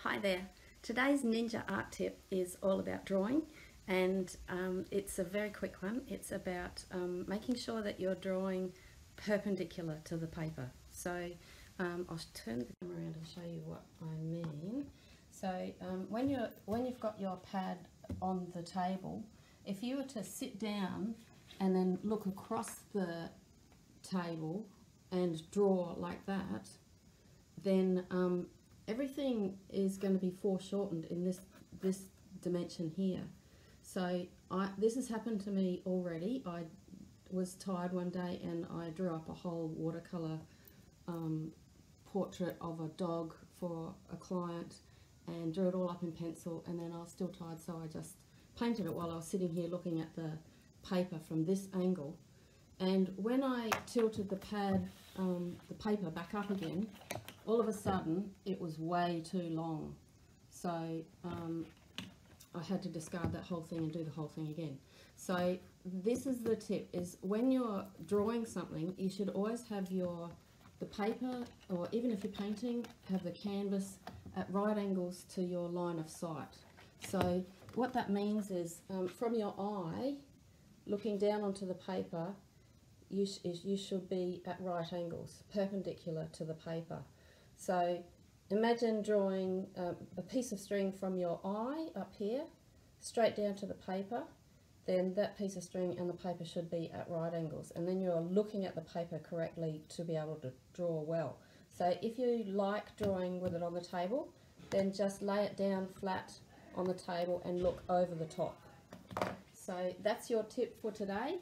Hi there. Today's Ninja art tip is all about drawing, and it's a very quick one. It's about making sure that you're drawing perpendicular to the paper. So I'll turn the camera around and show you what I mean. So when you've got your pad on the table, if you were to sit down and then look across the table and draw like that, then everything is going to be foreshortened in this dimension here. So this has happened to me already. I was tired one day and I drew up a whole watercolor portrait of a dog for a client and drew it all up in pencil, and then I was still tired, so I just painted it while I was sitting here looking at the paper from this angle. And when I tilted the pad, the paper back up again, all of a sudden it was way too long. So I had to discard that whole thing and do the whole thing again. So this is the tip, is when you're drawing something, you should always have the paper, or even if you're painting, have the canvas at right angles to your line of sight. So what that means is from your eye, looking down onto the paper, you should be at right angles, perpendicular to the paper. So imagine drawing a piece of string from your eye up here, straight down to the paper. Then that piece of string and the paper should be at right angles, and then you're looking at the paper correctly to be able to draw well. So if you like drawing with it on the table, then just lay it down flat on the table and look over the top. So that's your tip for today.